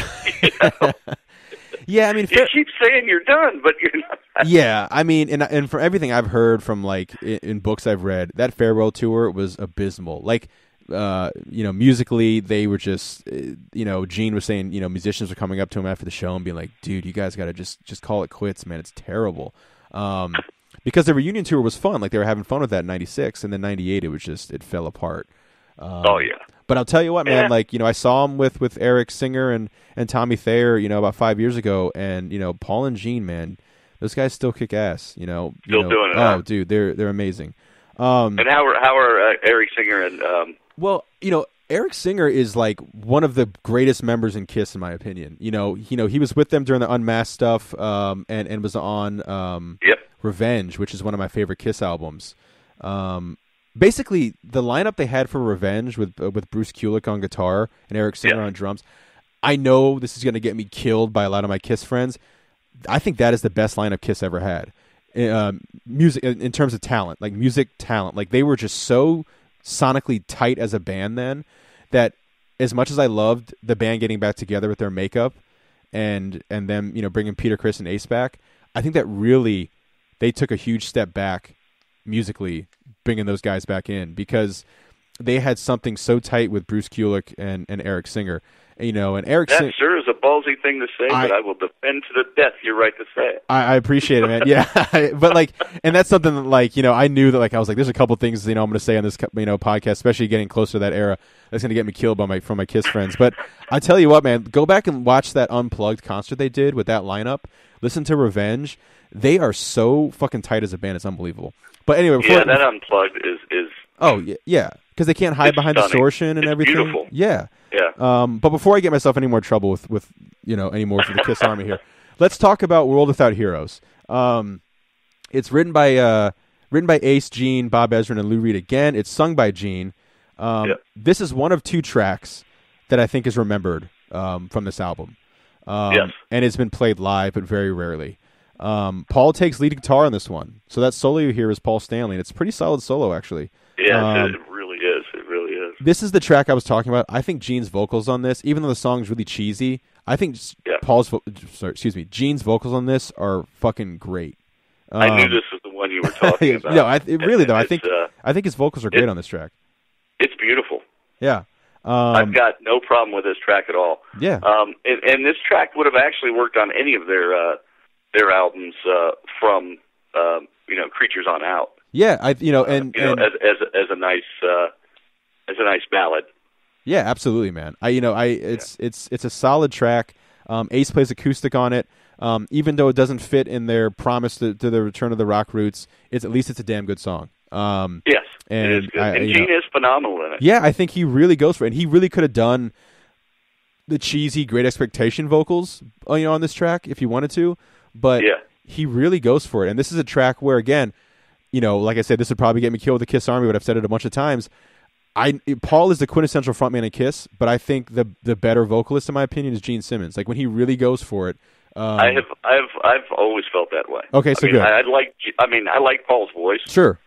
Yeah, I mean, you keep saying you're done, but you're not. Yeah, I mean, and from everything I've heard from like in books I've read, that farewell tour was abysmal. Like, musically, they were just, Gene was saying, musicians were coming up to him after the show and being like, dude, you guys got to just call it quits, man. It's terrible. Because the reunion tour was fun. Like they were having fun with that in 96, and then 98, it fell apart. But I'll tell you what, man, like, I saw him with Eric Singer and Tommy Thayer, about 5 years ago, and, Paul and Gene, man, those guys still kick ass, Still doing it. Oh, dude, they're amazing. And how are Eric Singer and... Well, Eric Singer is like one of the greatest members in Kiss, in my opinion. He was with them during the Unmasked stuff, and was on Revenge, which is one of my favorite Kiss albums. Basically, the lineup they had for Revenge with Bruce Kulick on guitar and Eric Singer on drums. I know this is going to get me killed by a lot of my Kiss friends. I think that is the best lineup Kiss ever had. Music in terms of talent, like music talent, like they were just so sonically tight as a band then that as much as I loved the band getting back together with their makeup and them bringing Peter, Chris, and Ace back, I think that really they took a huge step back musically bringing those guys back in, because they had something so tight with Bruce Kulick and Eric Singer. And Eric That sure is a ballsy thing to say, but I will defend to the death your right to say it. I appreciate it, man. Yeah, but and that's something that I knew that I was like, there's a couple things I'm going to say on this podcast, especially getting closer to that era, that's going to get me killed from my Kiss friends. But I tell you what, man, go back and watch that Unplugged concert they did with that lineup. Listen to Revenge. They are so fucking tight as a band. It's unbelievable. But anyway, that Unplugged is. Oh yeah, because they can't hide behind distortion and everything. Beautiful. Yeah. Yeah. But before I get myself any more trouble with any more for the Kiss Army here, let's talk about World Without Heroes. It's written by Ace, Gene, Bob Ezrin, and Lou Reed again. It's sung by Gene. This is one of 2 tracks that I think is remembered from this album. And it's been played live, but very rarely. Paul takes lead guitar on this one, so that solo you hear is Paul Stanley, and it's a pretty solid solo actually. Yeah, it really is. It really is. This is the track I was talking about. I think Gene's vocals on this, even though the song's really cheesy, I think Gene's vocals on this are fucking great. I knew this was the one you were talking about. No, I think his vocals are great on this track. It's beautiful. Yeah. I've got no problem with this track at all. Yeah. And this track would have actually worked on any of their albums from Creatures on out. Yeah, as a nice ballad. Yeah, absolutely, man. It's a solid track. Ace plays acoustic on it. Even though it doesn't fit in their promise to the return of the rock roots, at least it's a damn good song. Yes, and it is good. And Gene is phenomenal in it. Yeah, I think he really goes for it. And he really could have done the cheesy Great Expectation vocals, on this track if he wanted to. But he really goes for it. And this is a track where, again, like I said, this would probably get me killed with the Kiss Army, but I've said it a bunch of times. Paul is the quintessential frontman of Kiss, but I think the better vocalist, in my opinion, is Gene Simmons. Like when he really goes for it. I've always felt that way. Okay, so good. I like Paul's voice. Sure.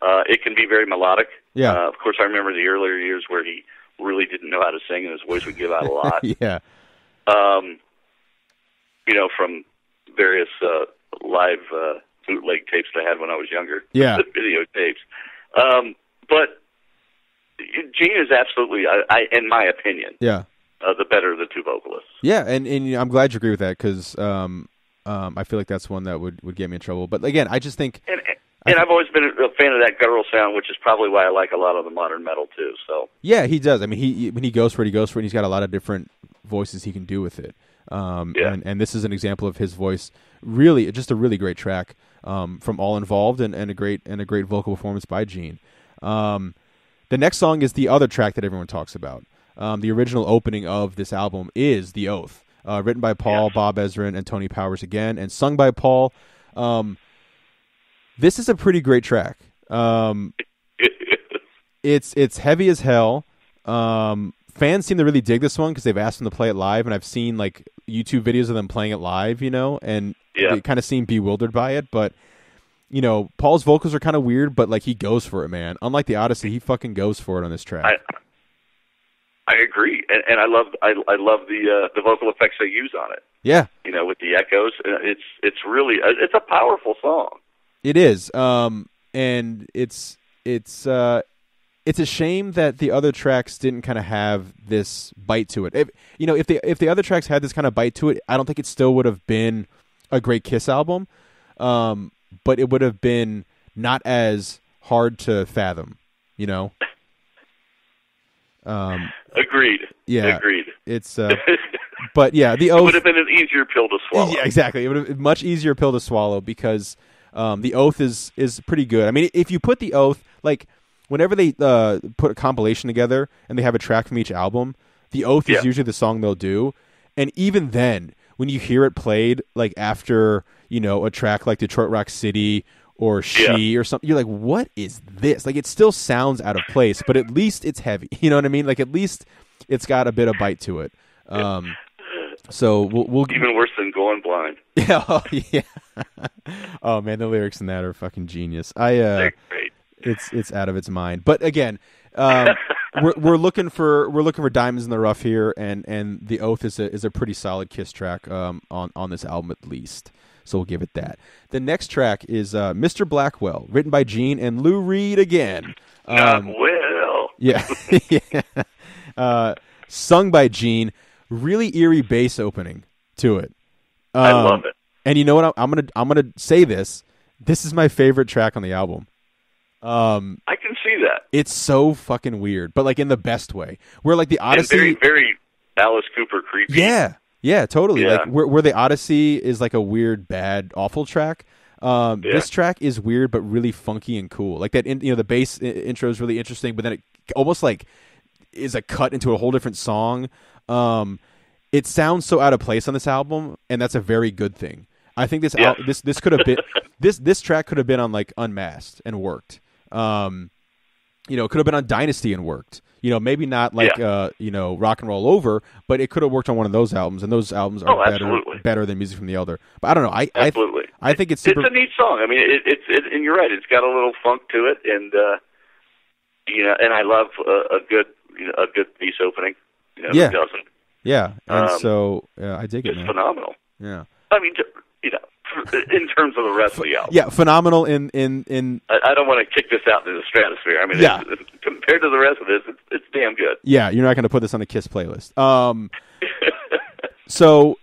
It can be very melodic. Yeah. Of course, I remember the earlier years where he really didn't know how to sing, and his voice would give out a lot. Yeah. From various live bootleg tapes I had when I was younger. Yeah. The videotapes. But Gene is absolutely, in my opinion, the better of the 2 vocalists. Yeah, and I'm glad you agree with that because I feel like that's one that would get me in trouble. But again, I just think... And I've always been a fan of that guttural sound, which is probably why I like a lot of the modern metal, too. So yeah, he does. I mean, when he goes for it, and he's got a lot of different voices he can do with it. And this is an example of his voice. Really, just a really great track from all involved, and a great vocal performance by Gene. The next song is the other track that everyone talks about. The original opening of this album is "The Oath," written by Paul, Bob Ezrin, and Tony Powers again, and sung by Paul. This is a pretty great track. It's heavy as hell. Fans seem to really dig this one because they've asked them to play it live, and I've seen YouTube videos of them playing it live, and they kind of seem bewildered by it. But Paul's vocals are kind of weird, but he goes for it, man. Unlike the Odyssey, he fucking goes for it on this track. I agree, and I love the vocal effects they use on it. Yeah, with the echoes, it's really it's a powerful song. It is, and it's a shame that the other tracks didn't kind of have this bite to it. If the other tracks had this kind of bite to it, I don't think it still would have been a great Kiss album, but it would have been not as hard to fathom, Agreed. Yeah, agreed. It's but yeah, the Oath would have been an easier pill to swallow. Yeah, exactly. It would have been a much easier pill to swallow because the Oath is pretty good. I mean, if you put the Oath, whenever they put a compilation together and they have a track from each album, the Oath is usually the song they'll do. And even then, when you hear it played after a track like Detroit Rock City or She or something, you're like, what is this? It still sounds out of place, but at least it's heavy. You know what I mean? At least it's got a bit of bite to it. So we'll even worse than Going Blind. Yeah. Oh man, the lyrics in that are fucking genius. They're great. It's out of its mind. But again, we're looking for diamonds in the rough here, and the Oath is a pretty solid Kiss track on this album at least. So we'll give it that. The next track is Mr. Blackwell, written by Gene and Lou Reed again. Not well. Yeah. Yeah. Sung by Gene. Really eerie bass opening to it. I love it. And you know what? I'm gonna say this. This is my favorite track on the album. I can see that. It's so fucking weird, but like in the best way. Where like the Odyssey, and very, very Alice Cooper creepy. Yeah, totally. Yeah. Like where the Odyssey is like a weird, bad, awful track. This track is weird but really funky and cool. Like that, the bass intro is really interesting, but then it almost like is a cut into a whole different song. It sounds so out of place on this album, and that's a very good thing. I think this could have been this track could have been on like Unmasked and worked. It could have been on Dynasty and worked. Maybe not like Rock and Roll Over, but it could have worked on one of those albums, and those albums are better than Music from the Elder. But I don't know. I think it's super... It's a neat song. I mean, it's and you're right. It's got a little funk to it, and and I love a good piece opening. Who doesn't? Yeah, and I dig it. It's phenomenal. Yeah, I mean, in terms of the rest of the album. Yeah, phenomenal in I don't want to kick this out into the stratosphere. I mean, compared to the rest of this, it's damn good. Yeah, you're not going to put this on a Kiss playlist. So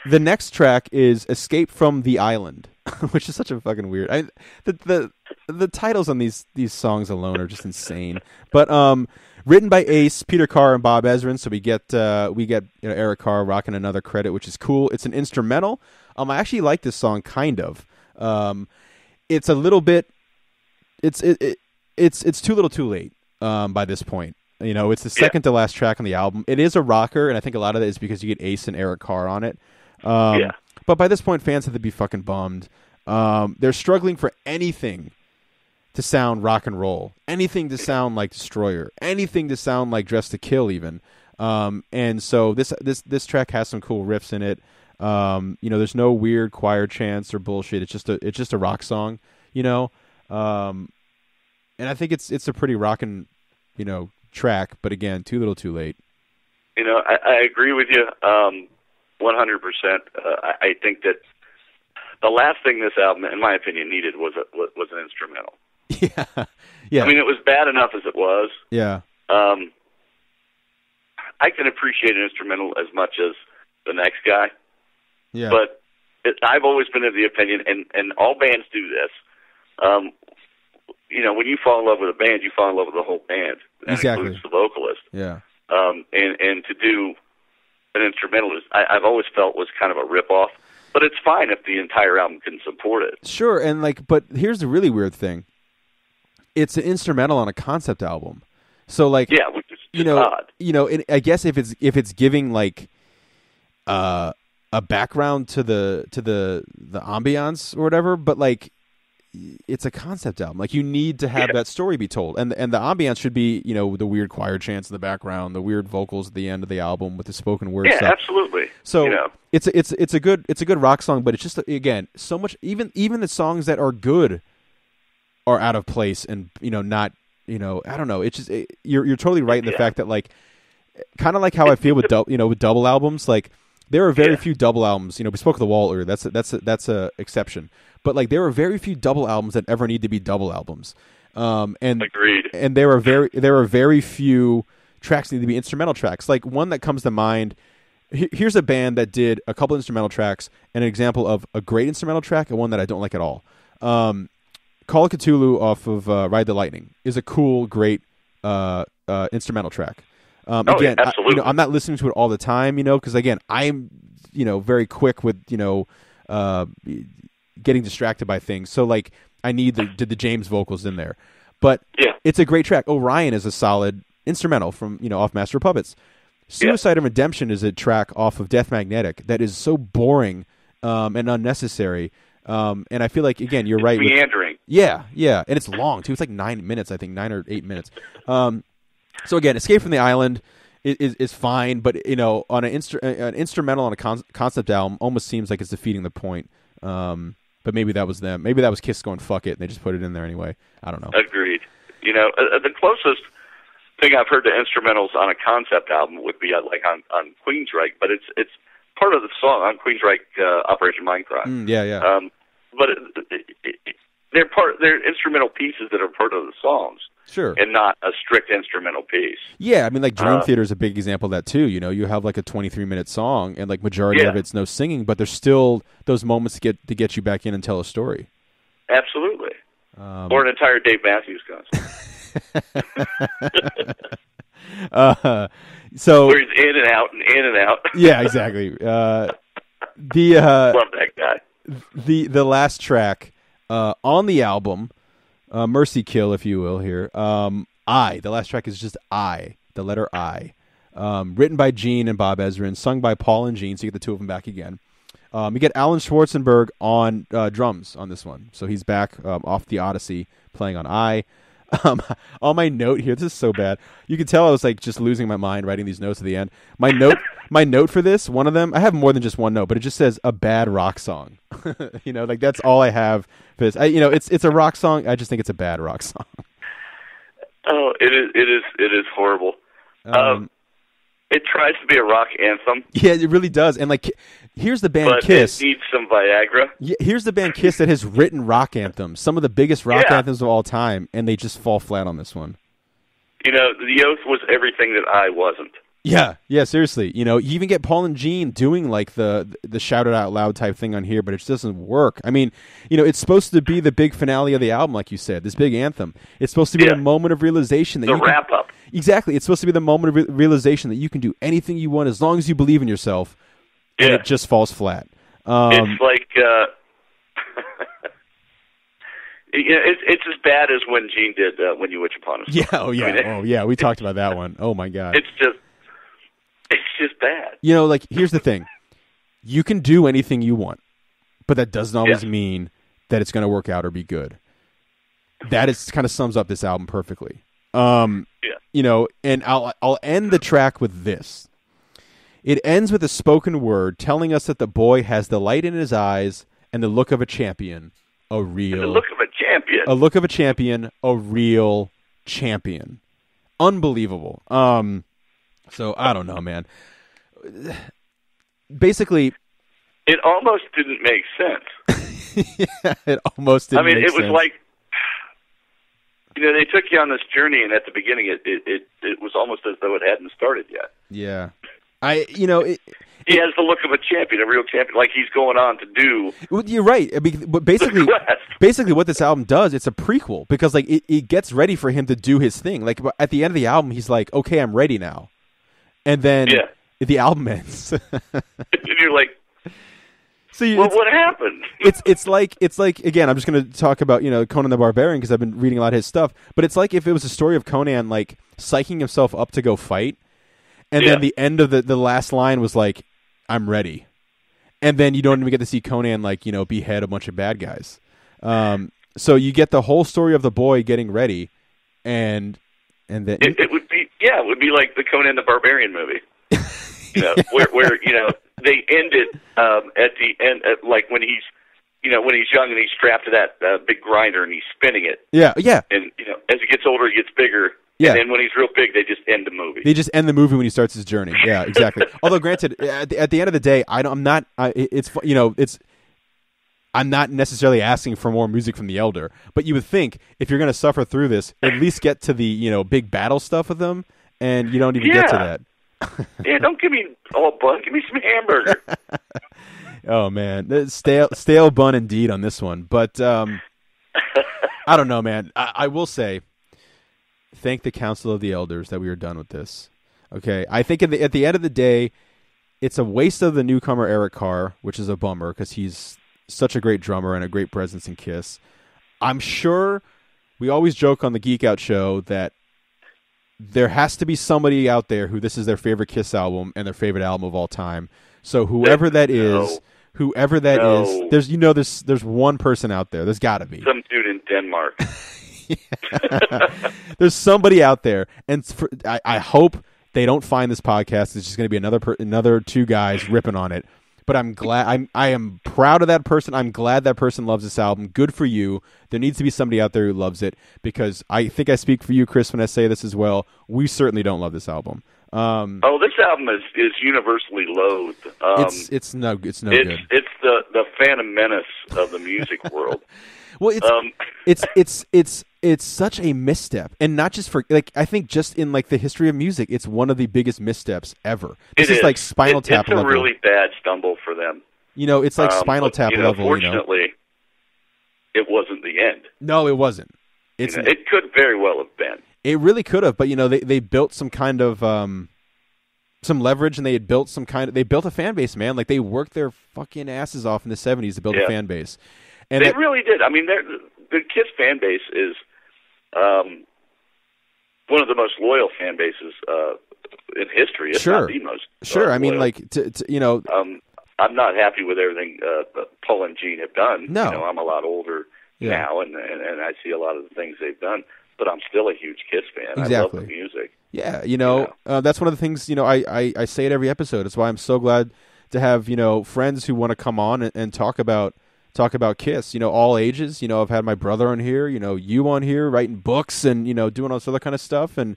the next track is Escape from the Island, which is such a fucking weird... The titles on these songs alone are just insane. But written by Ace, Peter Carr, and Bob Ezrin, so we get Eric Carr rocking another credit, which is cool. It's an instrumental. I actually like this song, kind of. It's a little bit. It's too little, too late. By this point, it's the second to last track on the album. It is a rocker, and I think a lot of that is because you get Ace and Eric Carr on it. But by this point, fans have to be fucking bummed. They're struggling for anything to sound rock and roll, anything to sound like Destroyer, anything to sound like Dress to Kill, even. And so this track has some cool riffs in it. There's no weird choir chants or bullshit. It's just a rock song, and I think it's a pretty rockin', track. But again, too little, too late. I agree with you, 100%. I think that the last thing this album, in my opinion, needed was an instrumental. Yeah. I mean, it was bad enough as it was. Yeah. I can appreciate an instrumental as much as the next guy. Yeah. But I've always been of the opinion, and all bands do this. When you fall in love with a band, you fall in love with the whole band. That exactly. includes the vocalist. Yeah. And to do an instrumental, I've always felt was kind of a rip-off. But it's fine if the entire album can support it. Sure, and but here's the really weird thing. It's an instrumental on a concept album. So which is odd. I guess if it's giving like a background to the ambiance or whatever, but like it's a concept album. Like you need to have that story be told, and the ambiance should be the weird choir chants in the background, the weird vocals at the end of the album with the spoken word stuff. Yeah, absolutely. So it's a good rock song, but it's just again so much. Even the songs that are good are out of place, and not I don't know. It's just you're totally right in the fact that like kind of like how I feel with with double albums. Like there are very few double albums. We spoke of The Wall earlier. That's a exception. But like there are very few double albums that ever need to be double albums. And agreed. And there are very few tracks that need to be instrumental tracks. Like one that comes to mind. Here's a band that did a couple instrumental tracks, and an example of a great instrumental track and one that I don't like at all. Call of Cthulhu off of Ride the Lightning is a cool, great instrumental track. Again, absolutely. I'm not listening to it all the time, because again, I'm very quick with getting distracted by things. So like I need the James vocals in there. But it's a great track. Orion is a solid instrumental from off Master of Puppets. Suicide and Redemption is a track off of Death Magnetic that is so boring and unnecessary. And I feel like again you're right. Meandering. Yeah, and it's long too. It's like 9 minutes, I think 9 or 8 minutes. So again, Escape from the Island is fine, but on an instrumental on a concept album almost seems like it's defeating the point. But maybe that was them. Maybe that was Kiss going fuck it, and they just put it in there anyway. I don't know. Agreed. The closest thing I've heard to instrumentals on a concept album would be like on Queensryche, but it's part of the song on Queensryche, Operation Mindcrime. Yeah. But they're instrumental pieces that are part of the songs. Sure. and not a strict instrumental piece. Yeah, I mean, like Dream Theater is a big example of that too. You know, you have like a 23-minute song, and like majority of it's no singing, but there's still those moments to get you back in and tell a story. Absolutely. Or an entire Dave Matthews concert. So where he's in and out and in and out. Yeah, exactly. Love that guy. The last track on the album, Mercy Kill, if you will, here. I. The last track is just I, the letter I. Written by Gene and Bob Ezrin, sung by Paul and Gene, so you get the two of them back again. You get Alan Schwarzenberg on drums on this one. So he's back off the Odyssey playing on I. On my note here, this is so bad. You can tell I was like just losing my mind writing these notes at the end. My note for this, one of them, I have more than just one note, but it just says a bad rock song. You know, like that's all I have for this. It's a rock song. I just think it's a bad rock song. Oh, it is horrible. It tries to be a rock anthem. Yeah, it really does. And like, here's the band but Kiss. It needs some Viagra. Yeah, here's the band Kiss that has written rock anthems, some of the biggest rock anthems of all time, and they just fall flat on this one. You know, The Oath was everything that I wasn't. Yeah, seriously. You know, you even get Paul and Gene doing like the shout it out loud type thing on here, but it just doesn't work. I mean, you know, it's supposed to be the big finale of the album, like you said, this big anthem. It's supposed to be the moment of realization that the wrap up. Exactly. It's supposed to be the moment of realization that you can do anything you want as long as you believe in yourself, and it just falls flat. It's like it's as bad as when Gene did When You Wish Upon Us. Yeah, we talked about that one. Oh my God. It's just bad. You know, like, here's the thing. You can do anything you want, but that doesn't always mean that it's going to work out or be good. That is kind of sums up this album perfectly. You know, and I'll end the track with this. It ends with a spoken word telling us that the boy has the light in his eyes and the look of a champion, a real champion. Unbelievable. So I don't know, man. Basically, it almost didn't make sense. It almost didn't. It was like, you know, they took you on this journey, and at the beginning, it was almost as though it hadn't started yet. Yeah, he has the look of a champion, a real champion, like he's going on to do. You're right. But basically, what this album does, it's a prequel because like it gets ready for him to do his thing. Like at the end of the album, he's like, "Okay, I'm ready now," and then the album ends. And you're like, so what happened? It's like again, I'm just going to talk about, you know, Conan the Barbarian because I've been reading a lot of his stuff. But it's like if it was a story of Conan like psyching himself up to go fight, and then the end of the last line was like, "I'm ready," and then you don't even get to see Conan like, you know, behead a bunch of bad guys. So you get the whole story of the boy getting ready, and then it would be like the Conan the Barbarian movie. You know, where you know they end it at the end, like when he's young and he's strapped to that big grinder and he's spinning it. Yeah. And you know, as he gets older, he gets bigger. Yeah. And then when he's real big, they just end the movie. They just end the movie when he starts his journey. Yeah, exactly. Although, granted, at the end of the day, I'm not necessarily asking for more music from the Elder, but you would think if you're going to suffer through this, at least get to the, you know, big battle stuff with them, and you don't even get to that. Yeah, don't give me a bun. Give me some hamburger. Oh man, stale bun indeed on this one. But I don't know, man. I will say, thank the Council of the Elders that we are done with this. Okay, I think at the end of the day, it's a waste of the newcomer Eric Carr, which is a bummer because he's such a great drummer and a great presence in Kiss. I'm sure we always joke on the Geek Out show that there has to be somebody out there who this is their favorite Kiss album and their favorite album of all time. So whoever that is, there's one person out there. There's got to be some dude in Denmark. There's somebody out there, and I hope they don't find this podcast. It's just going to be another two guys ripping on it. But I'm glad. I am proud of that person. I'm glad that person loves this album. Good for you. There needs to be somebody out there who loves it, because I think I speak for you, Chris, when I say this as well. We certainly don't love this album. This album is universally loathed. It's no good. It's the Phantom Menace of the music world. Well, it's it's such a misstep, and not just for like I think just in like the history of music, it's one of the biggest missteps ever. This is like Spinal Tap level. It's a really bad stumble for them. You know, it's like Spinal Tap level. Fortunately, it wasn't the end. No, it wasn't. It could very well have been. It really could have, but they built some kind of some leverage, and they built a fan base, man. Like they worked their fucking asses off in the 70s to build a fan base. And they really did. I mean, the Kiss fan base is one of the most loyal fan bases in history. It's not the most. Sure, I mean, loyal. like I'm not happy with everything Paul and Gene have done. No, I'm a lot older now, and I see a lot of the things they've done. But I'm still a huge Kiss fan. Exactly. I love the music. Yeah, that's one of the things. I say it every episode. That's why I'm so glad to have friends who want to come on and talk about Kiss. All ages. I've had my brother on here. You on here writing books and doing all this other kind of stuff. And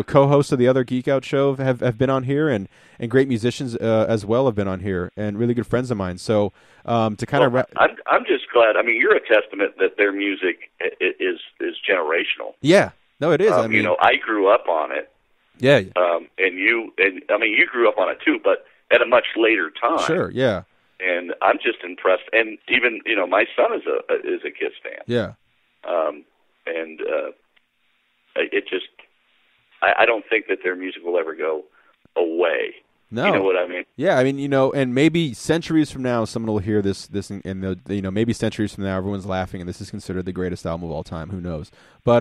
co-hosts of the other Geek Out show have been on here, and great musicians as well have been on here, and really good friends of mine. So to kind of I'm just glad. I mean, you're a testament that their music is generational. Yeah, no, it is. I mean, I grew up on it. Yeah. And you grew up on it too, but at a much later time. Sure. Yeah. And I'm just impressed. And even my son is a Kiss fan. Yeah. And it just I don't think that their music will ever go away. No. You know what I mean? Yeah, I mean, and maybe centuries from now, someone will hear this, and maybe centuries from now, everyone's laughing, and this is considered the greatest album of all time. Who knows? But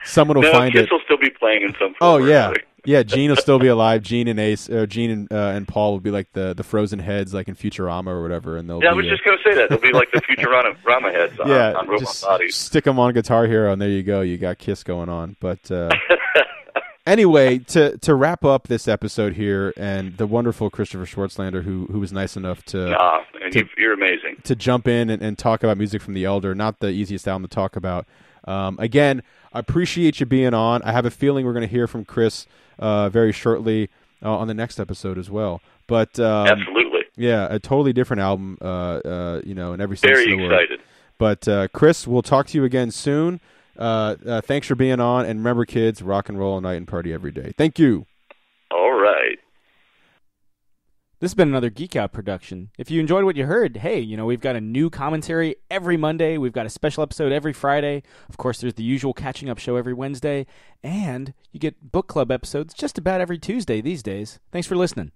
someone will find Kiss it. will still be playing in some. Oh yeah, yeah. Gene will still be alive. Gene and Ace, Gene and Paul will be like the frozen heads, like in Futurama or whatever. And they'll. Yeah, I was just going to say that they'll be like the Futurama heads on Robot Bodies. Stick them on Guitar Hero, and there you go. You got Kiss going on, but. Anyway, to wrap up this episode here, and the wonderful Christopher Swartzlander, who was nice enough you're amazing, to jump in and talk about music from the Elder, not the easiest album to talk about. Again, I appreciate you being on. I have a feeling we're going to hear from Chris very shortly on the next episode as well. But absolutely, yeah, a totally different album, in every sense of the word. Very excited. But Chris, we'll talk to you again soon. Thanks for being on, and remember, kids, rock and roll all night and party every day. Thank you. All right. This has been another Geek Out production. If you enjoyed what you heard, hey, we've got a new commentary every Monday. We've got a special episode every Friday. Of course, there's the usual catching up show every Wednesday, and you get book club episodes just about every Tuesday these days. Thanks for listening.